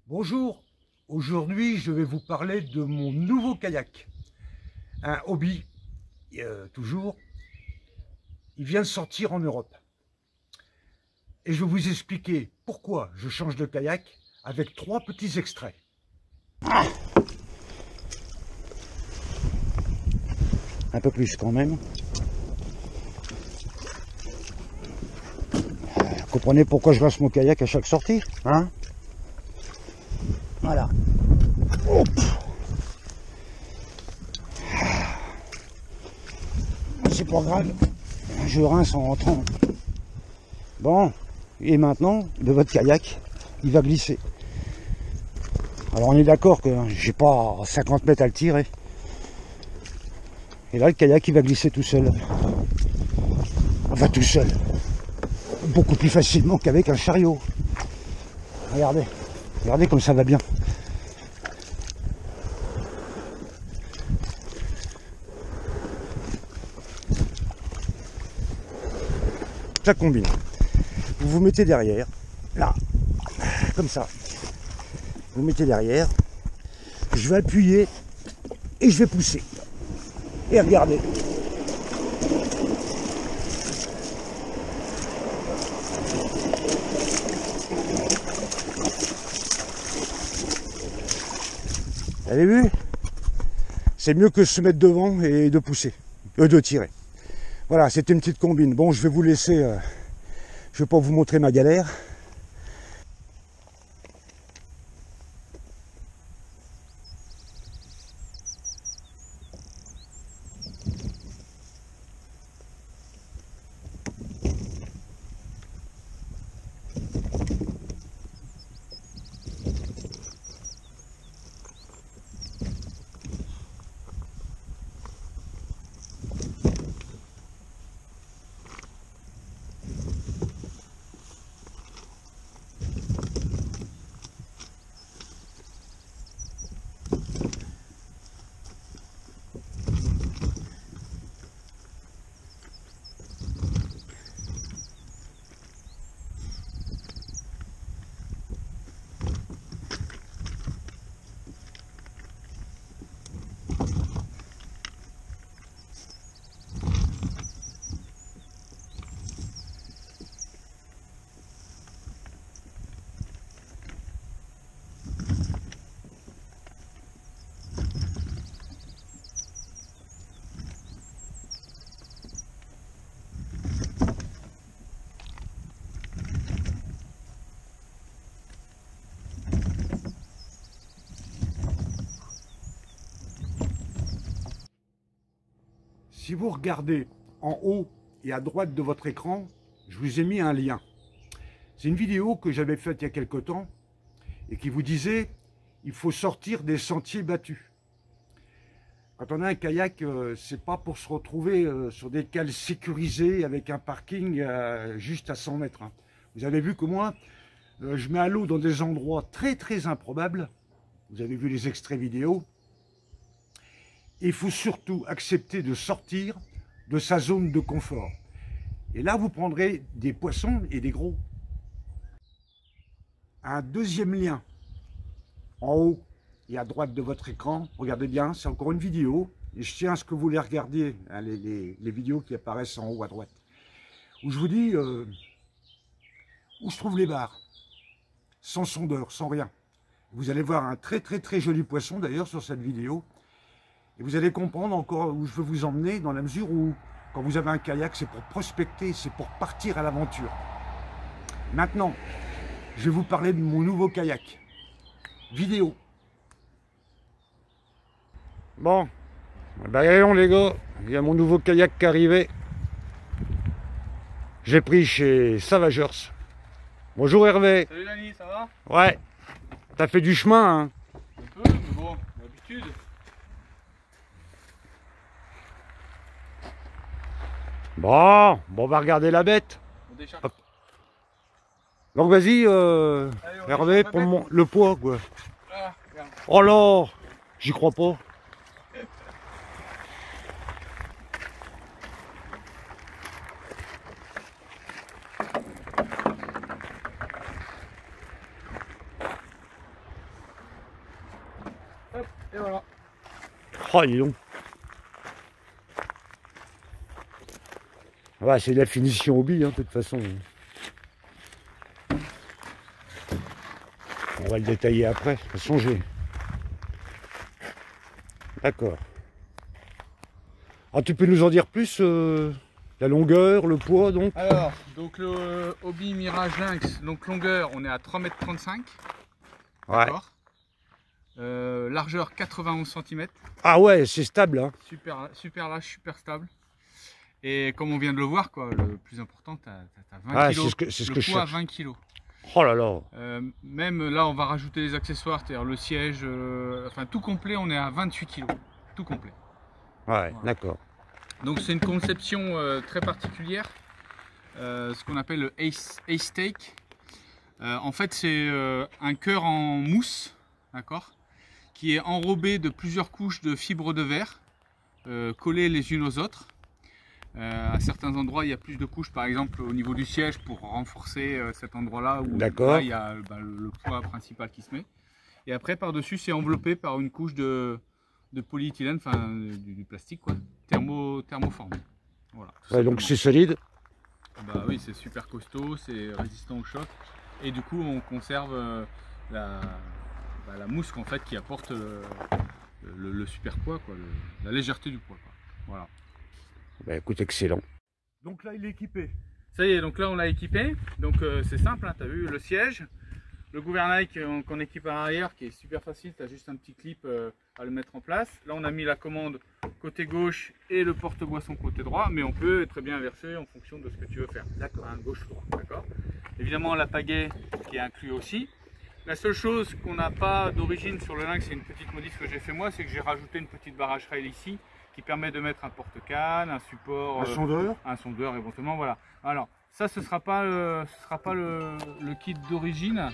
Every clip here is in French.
Bonjour, aujourd'hui je vais vous parler de mon nouveau kayak. Un hobby, toujours, il vient de sortir en Europe. Et je vais vous expliquer pourquoi je change de kayak avec 3 petits extraits. Un peu plus quand même. Vous comprenez pourquoi je lance mon kayak à chaque sortie, hein? Voilà. Hop. C'est pas grave, je rince en rentrant. Bon, et maintenant, de votre kayak, il va glisser. Alors on est d'accord que j'ai pas 50 mètres à le tirer. Et là, le kayak, il va glisser tout seul. Enfin, tout seul. Beaucoup plus facilement qu'avec un chariot. Regardez. Regardez comme ça va bien. Ça combine. Vous vous mettez derrière. Là. Comme ça. Vous mettez derrière. Je vais appuyer. Et je vais pousser. Et regardez. Vous avez vu? C'est mieux que de se mettre devant et de pousser, de tirer. Voilà, c'était une petite combine. Bon, je vais vous laisser, je vais pas vous montrer ma galère. Si vous regardez en haut et à droite de votre écran, je vous ai mis un lien. C'est une vidéo que j'avais faite il y a quelque temps et qui vous disait il faut sortir des sentiers battus. Quand on a un kayak, c'est pas pour se retrouver sur des cales sécurisées avec un parking juste à 100 mètres. Vous avez vu que moi, je mets à l'eau dans des endroits très improbables. Vous avez vu les extraits vidéo. Il faut surtout accepter de sortir de sa zone de confort. Et là, vous prendrez des poissons et des gros. Un deuxième lien en haut et à droite de votre écran. Regardez bien, c'est encore une vidéo. Et je tiens à ce que vous les regardiez, hein, les vidéos qui apparaissent en haut à droite. Où je vous dis où se trouvent les bars. Sans sondeur, sans rien. Vous allez voir un très joli poisson d'ailleurs sur cette vidéo. Et vous allez comprendre encore où je veux vous emmener, dans la mesure où, quand vous avez un kayak, c'est pour prospecter, c'est pour partir à l'aventure. Maintenant, je vais vous parler de mon nouveau kayak. Vidéo. Bon, ben allons les gars, il y a mon nouveau kayak qui est arrivé. J'ai pris chez Savagers. Bonjour Hervé. Salut Dani, ça va? Ouais, t'as fait du chemin, hein? Un peu, mais bon, d'habitude. Bon, on va regarder la bête. On décharge. Hop. Donc vas-y, Allez, on Hervé, décharge prends le poids, quoi. Ah, regarde. Oh là, j'y crois pas. Hop, et voilà. Oh, dis donc. Ouais, c'est de la finition hobby, hein, de toute façon. On va le détailler après. De toute façon, j'ai... D'accord. Ah, tu peux nous en dire plus la longueur, le poids, donc? Alors, donc le Hobby Mirage Lynx, donc longueur, on est à 3,35 m. Ouais. D'accord. Largeur 91 cm. Ah ouais, c'est stable, hein. Super large, super stable. Et comme on vient de le voir, quoi, le plus important, tu as 20 Ah, kg. c'est ce Le que je poids à cherche. 20 kg. Oh là là. Même là, on va rajouter les accessoires, c'est-à-dire le siège, enfin tout complet, on est à 28 kg. Tout complet. Ouais, Voilà. d'accord. Donc c'est une conception très particulière, ce qu'on appelle le Ace Take. En fait, c'est un cœur en mousse, d'accord, qui est enrobé de plusieurs couches de fibres de verre collées les unes aux autres. À certains endroits, il y a plus de couches, par exemple au niveau du siège, pour renforcer cet endroit-là où là, il y a le poids principal qui se met. Et après, par-dessus, c'est enveloppé par une couche de polyéthylène, enfin du plastique, quoi, thermoformé. Voilà, Ouais, donc c'est solide. bah oui, c'est super costaud, c'est résistant au choc. Et du coup, on conserve la mousse en fait, qui apporte le super poids, quoi, la légèreté du poids, quoi. Voilà. Bah écoute, excellent. Donc là, il est équipé. Ça y est, donc là on l'a équipé. Donc c'est simple, hein, tu as vu le siège, le gouvernail qu'on équipe à l'arrière qui est super facile, tu as juste un petit clip à le mettre en place. Là on a mis la commande côté gauche et le porte-boisson côté droit, mais on peut très bien inverser en fonction de ce que tu veux faire. D'accord. Hein, gauche-droite, d'accord. Évidemment la pagaie qui est inclus aussi. La seule chose qu'on n'a pas d'origine sur le Lynx, c'est une petite modif que j'ai fait moi, c'est que j'ai rajouté une petite barrage rail ici qui permet de mettre un porte-canne, un support, un sondeur éventuellement, voilà. Alors ça, ce sera pas le kit d'origine.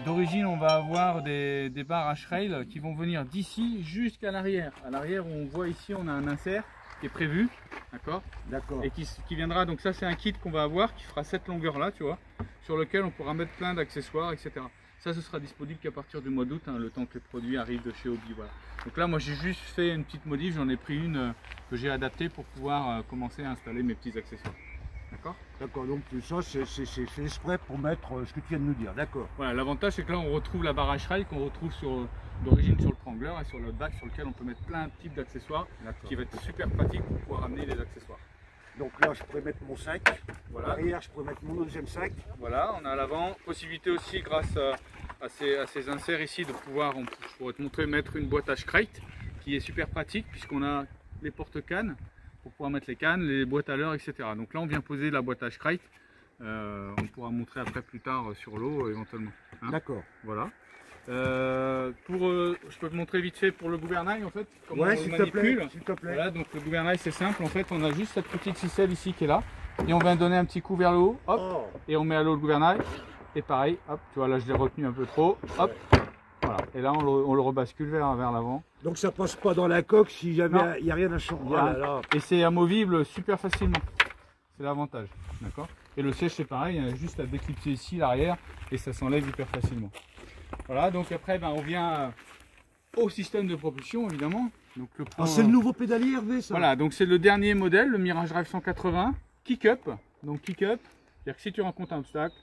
D'origine, on va avoir des barres H-Rail qui vont venir d'ici jusqu'à l'arrière. À l'arrière, on voit ici, on a un insert qui est prévu, d'accord. D'accord. Et qui viendra, donc ça c'est un kit qu'on va avoir qui fera cette longueur là, tu vois, sur lequel on pourra mettre plein d'accessoires, etc. Ça, ce sera disponible qu'à partir du mois d'août, hein, le temps que les produits arrivent de chez Hobby. Voilà. Donc là, moi, j'ai juste fait une petite modif. J'en ai pris une que j'ai adaptée pour pouvoir commencer à installer mes petits accessoires. D'accord. D'accord, donc tout ça, c'est fait exprès pour mettre ce que tu viens de nous dire. D'accord. Voilà, l'avantage, c'est que là, on retrouve la barre H-Rail qu'on retrouve d'origine sur le Prangler et sur le bac sur lequel on peut mettre plein de types d'accessoires qui va être super pratique pour pouvoir amener les accessoires. Donc là, je pourrais mettre mon sac. Voilà. À l'arrière, je pourrais mettre mon deuxième sac. Voilà, on a à l'avant. Possibilité aussi, grâce à ces inserts ici, de pouvoir, je pourrais te montrer, mettre une boîte H-Crate qui est super pratique puisqu'on a les porte-cannes pour pouvoir mettre les cannes, les boîtes à l'heure, etc. Donc là, on vient poser la boîte H-Crate. On pourra montrer après plus tard sur l'eau éventuellement. Hein. D'accord. Voilà. Je peux te montrer vite fait pour le gouvernail en fait. Comment Ouais, on s'il le te plaît. manipule. S'il te plaît. Voilà, donc le gouvernail c'est simple en fait. On a juste cette petite ficelle ici qui est là. Et on vient donner un petit coup vers le haut. Hop. Oh. Et on met à l'eau le gouvernail. Et pareil, hop, tu vois là je l'ai retenu un peu trop. Hop. Voilà. Et là on le rebascule vers l'avant. Donc ça passe pas dans la coque si jamais il n'y a rien à changer. Il y a Et c'est amovible super facilement. C'est l'avantage. D'accord. Et le siège c'est pareil, il y a juste à déclipser ici l'arrière et ça s'enlève hyper facilement. Voilà, donc après on vient au système de propulsion évidemment. Donc c'est le nouveau pédalier Hervé ça. Voilà, donc c'est le dernier modèle, le Mirage Drive 180, kick-up. Donc kick-up, c'est-à-dire que si tu rencontres un obstacle,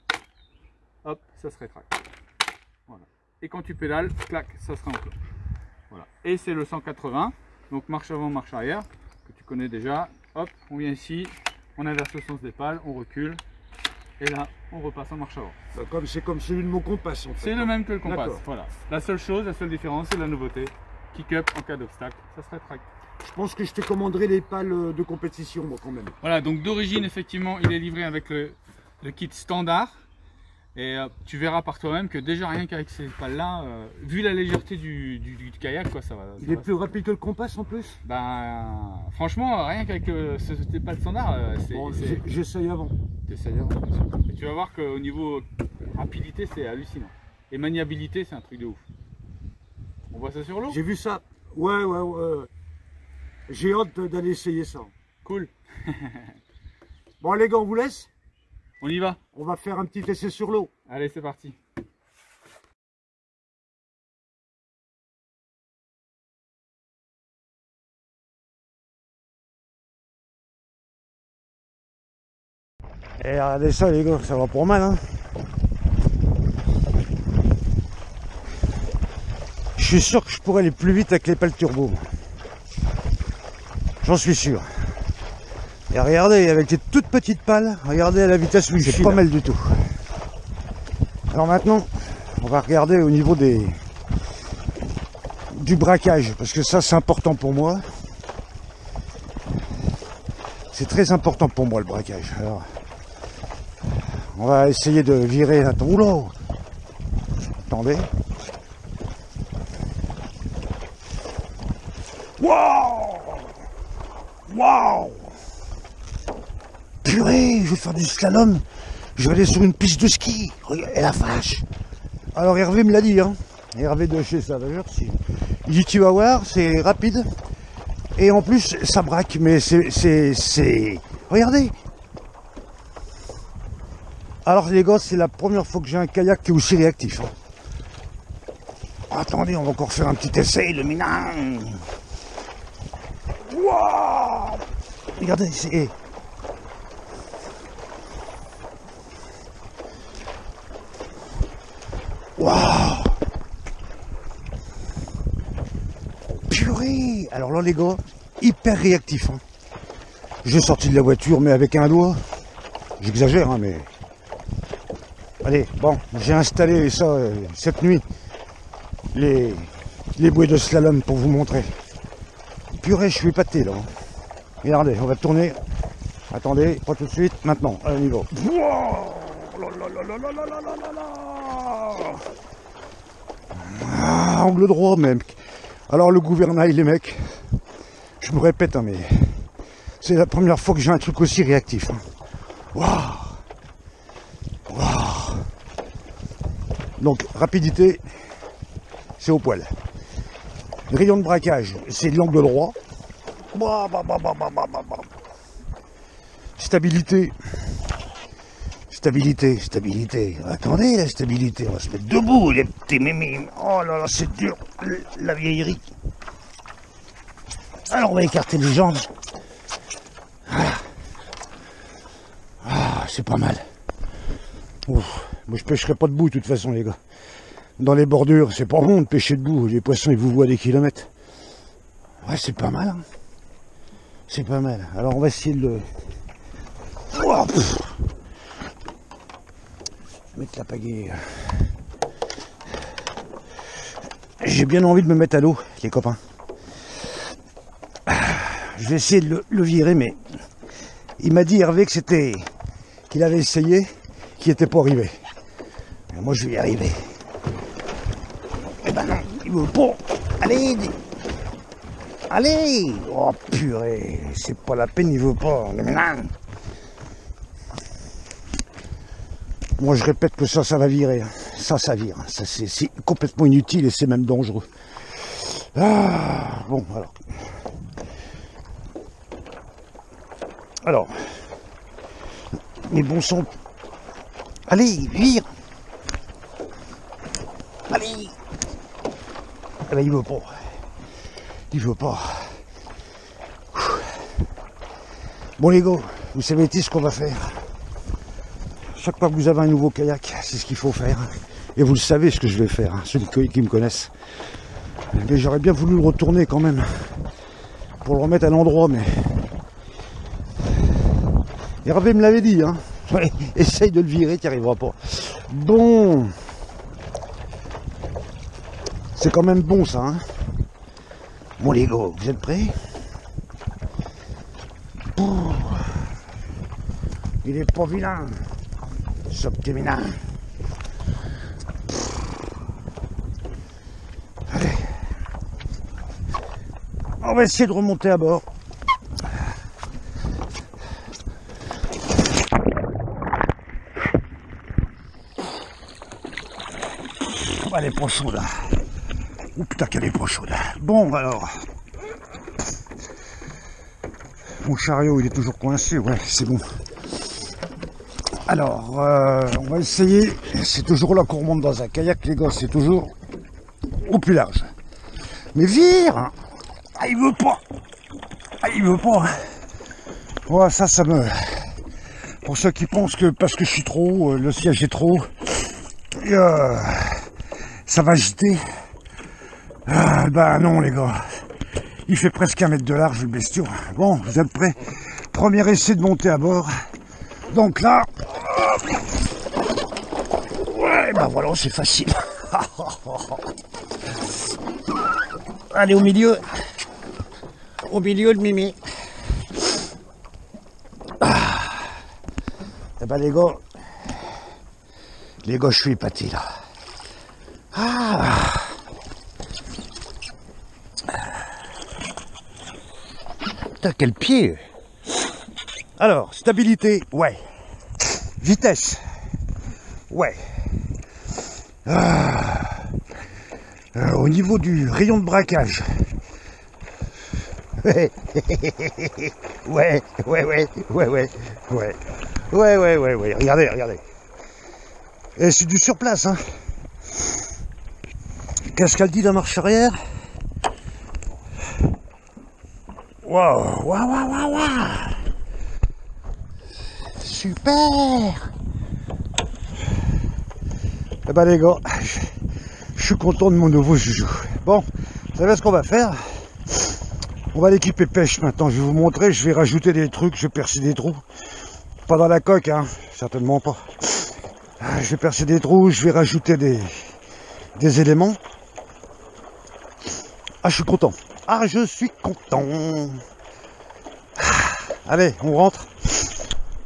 hop, ça se rétracte. Voilà. Et quand tu pédales, clac, ça se réenclenche. Voilà. Et c'est le 180, donc marche avant, marche arrière, que tu connais déjà. Hop, on vient ici, on inverse le sens des pales, on recule. Et là, on repasse en marche avant. C'est comme celui de mon compas en fait. C'est le même que le compas. Voilà. La seule chose, la seule différence, c'est la nouveauté. Kick-up en cas d'obstacle, ça se rétracte. Je pense que je te commanderai les pales de compétition moi quand même. Voilà, donc d'origine, effectivement, il est livré avec le kit standard. Et tu verras par toi-même que déjà rien qu'avec ces pales-là, vu la légèreté du kayak, quoi, ça va. Il est plus rapide que le compas en plus. Ben, franchement, rien qu'avec ces pales standard, j'essaye avant. T'essayes avant. Et tu vas voir qu'au niveau rapidité, c'est hallucinant. Et maniabilité, c'est un truc de ouf. On voit ça sur l'eau? J'ai vu ça. Ouais. J'ai hâte d'aller essayer ça. Cool. Bon les gars, on vous laisse. On y va. On va faire un petit essai sur l'eau. Allez, c'est parti. Et regardez ça les gars, ça va pour mal hein. Je suis sûr que je pourrais aller plus vite avec les pales turbo. J'en suis sûr. Et regardez, avec les toutes petites pales, regardez à la vitesse où je suis. C'est pas mal du tout. Alors maintenant, on va regarder au niveau du braquage, parce que ça c'est important pour moi. C'est très important pour moi le braquage. Alors, on va essayer de virer. Oula! Attendez. Waouh! Waouh! Purée, je vais faire du slalom. Je vais aller sur une piste de ski. Et la vache! Alors Hervé me l'a dit, hein. Hervé de chez Savageur, il dit tu vas voir, c'est rapide. Et en plus, ça braque, mais c'est... Regardez! Alors les gars, c'est la première fois que j'ai un kayak qui est aussi réactif. Hein. Attendez, on va encore faire un petit essai, le minang. Waouh! Regardez, c'est... Waouh! Purée! Alors là les gars, hyper réactif. Hein. J'ai sorti de la voiture, mais avec un doigt. J'exagère, hein, mais... Allez, bon, j'ai installé ça cette nuit, les bouées de slalom pour vous montrer. Purée, je suis épaté là. Regardez, on va tourner. Attendez, pas tout de suite, maintenant, à niveau. Ah, angle droit même. Alors le gouvernail, les mecs, je me répète, hein, mais c'est la première fois que j'ai un truc aussi réactif. Hein. Waouh! Donc, rapidité, c'est au poil. Rayon de braquage, c'est de l'angle droit. Stabilité. Stabilité. Attendez, la stabilité, on va se mettre debout, les petits mémimes. Oh là là, c'est dur, la vieillerie. Alors, on va écarter les jambes. Ah, c'est pas mal. Ouf. Moi je pêcherai pas debout de toute façon les gars. Dans les bordures, c'est pas bon de pêcher debout, les poissons ils vous voient des kilomètres. Ouais c'est pas mal. Hein. C'est pas mal. Alors on va essayer de le... Oh, mettre la pagaie. J'ai bien envie de me mettre à l'eau, les copains. Je vais essayer de le virer, mais il m'a dit Hervé que c'était... qu'il avait essayé, qu'il n'était pas arrivé. Mais moi je vais y arriver. Eh ben non, il veut pas. Allez, allez. Oh purée, c'est pas la peine, il veut pas. Moi je répète que ça va virer. Ça vire. Ça c'est complètement inutile et c'est même dangereux. Ah, bon alors, mais bon sang. Allez, vire. Allez. Eh ben, il veut pas. Il veut pas. Bon les gars, vous savez ce qu'on va faire. Chaque fois que vous avez un nouveau kayak, c'est ce qu'il faut faire. Et vous le savez ce que je vais faire, hein, ceux qui me connaissent. Mais j'aurais bien voulu le retourner quand même. Pour le remettre à l'endroit, mais... Hervé me l'avait dit, hein. Ouais, essaye de le virer, tu n'y arriveras pas. Bon. C'est quand même bon ça, hein. Bon les gars, vous êtes prêts? Il est pas vilain, ce petit minard. Allez. On va essayer de remonter à bord. Elle est pas chaude là. Oh putain qu'elle est pas chaude. Bon alors. Mon chariot il est toujours coincé, ouais c'est bon. Alors on va essayer. C'est toujours là qu'on remonte dans un kayak les gars, c'est toujours au plus large. Mais vire. Ah il veut pas. Ah il veut pas. Ouais ça me... Pour ceux qui pensent que parce que je suis trop haut, le siège est trop haut, ça va agiter. Bah non les gars, il fait presque 1 mètre de large le bestiau. Bon, vous êtes prêts? Premier essai de monter à bord. Donc là, ouais, bah voilà, c'est facile. Allez au milieu de Mimi. Eh ben les gars, je suis épaté là. Putain, quel pied! Alors, stabilité, ouais. Vitesse, ouais. Au niveau du rayon de braquage. Ouais. Regardez. Et c'est du surplace, hein. Qu'est-ce qu'elle dit la marche arrière? Waouh. Super. Eh ben les gars, je suis content de mon nouveau joujou. Bon, vous savez ce qu'on va faire? On va l'équiper pêche maintenant. Je vais vous montrer, je vais rajouter des trucs, je vais percer des trous. Pas dans la coque, hein, certainement pas. Je vais percer des trous, je vais rajouter des éléments. Je suis content. Je suis content. Allez, on rentre.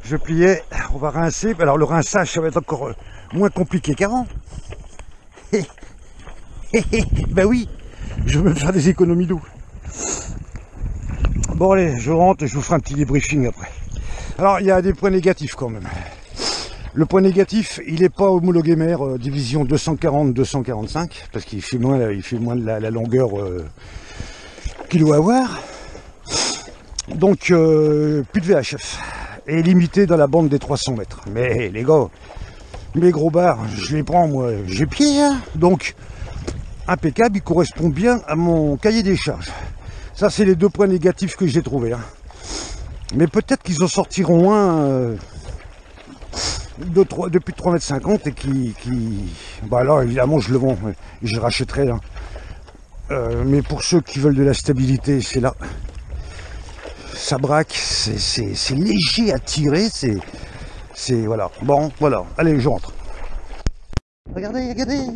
Je vais plier, on va rincer. Alors le rinçage, ça va être encore moins compliqué qu'avant. Ben oui, je veux me faire des économies d'eau. Bon allez, je rentre et je vous ferai un petit débriefing après. Alors il y a des points négatifs quand même. Le point négatif, il n'est pas homologué mer division 240-245 parce qu'il fait moins de la longueur qu'il doit avoir. Donc plus de VHF et limité dans la bande des 300 mètres. Mais les gars, mes gros bars, je les prends moi, j'ai pied, hein. Donc impeccable, il correspond bien à mon cahier des charges. Ça c'est les deux points négatifs que j'ai trouvés. Hein. Mais peut-être qu'ils en sortiront un de plus de 3,50 m et qui... Bah là évidemment je le vends, je rachèterai là. Mais pour ceux qui veulent de la stabilité, c'est là. Ça braque, c'est léger à tirer, c'est voilà. Bon, voilà, allez, je rentre. Regardez,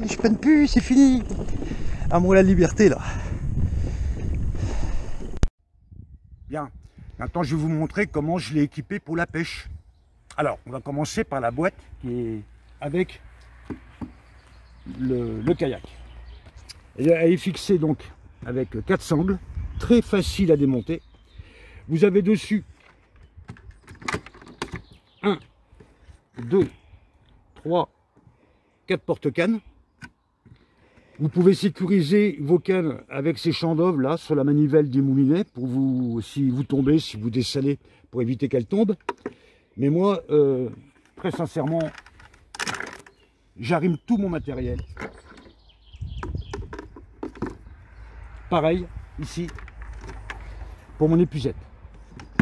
je peine plus, c'est fini. À moi la liberté là. Bien, maintenant je vais vous montrer comment je l'ai équipé pour la pêche. Alors, on va commencer par la boîte qui est avec le kayak. Elle est fixée donc avec 4 sangles, très facile à démonter. Vous avez dessus 1, 2, 3, 4 porte-cannes. Vous pouvez sécuriser vos cannes avec ces champs d'œuvre là sur la manivelle des moulinets pour vous, si vous tombez, si vous dessalez, pour éviter qu'elles tombent. Mais moi, très sincèrement, j'arrime tout mon matériel. Pareil, ici, pour mon épuisette.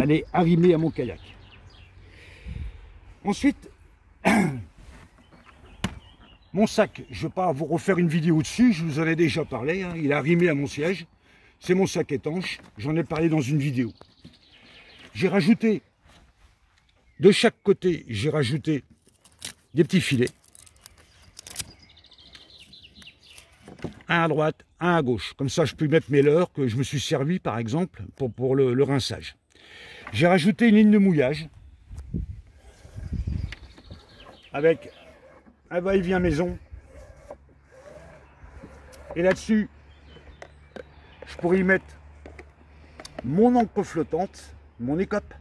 Elle est arrimée à mon kayak. Ensuite, mon sac, je ne vais pas vous refaire une vidéo dessus, je vous en ai déjà parlé, hein, il est arrimé à mon siège. C'est mon sac étanche, j'en ai parlé dans une vidéo. J'ai rajouté, de chaque côté, j'ai rajouté des petits filets. Un à droite, un à gauche. Comme ça, je peux mettre mes leurres que je me suis servi, par exemple, pour le rinçage. J'ai rajouté une ligne de mouillage avec un va-et-vient maison. Et là-dessus, je pourrais y mettre mon encre flottante, mon écope.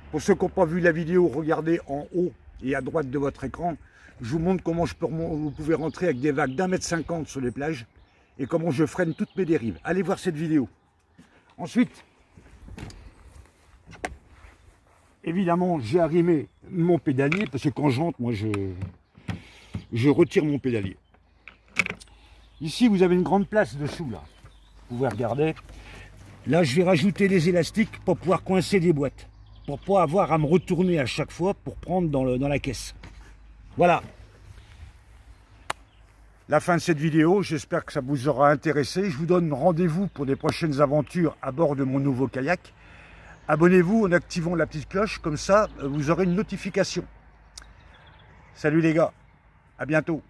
Pour ceux qui n'ont pas vu la vidéo, regardez en haut et à droite de votre écran. Je vous montre comment vous pouvez rentrer avec des vagues d'1,50 m sur les plages et comment je freine toutes mes dérives. Allez voir cette vidéo. Ensuite, évidemment, j'ai arrimé mon pédalier parce que quand je rentre, moi, je retire mon pédalier. Ici, vous avez une grande place dessous, là. Vous pouvez regarder. Là, je vais rajouter des élastiques pour pouvoir coincer des boîtes, pour pas avoir à me retourner à chaque fois pour prendre dans la caisse. Voilà. La fin de cette vidéo, j'espère que ça vous aura intéressé. Je vous donne rendez-vous pour des prochaines aventures à bord de mon nouveau kayak. Abonnez-vous en activant la petite cloche, comme ça vous aurez une notification. Salut les gars, à bientôt.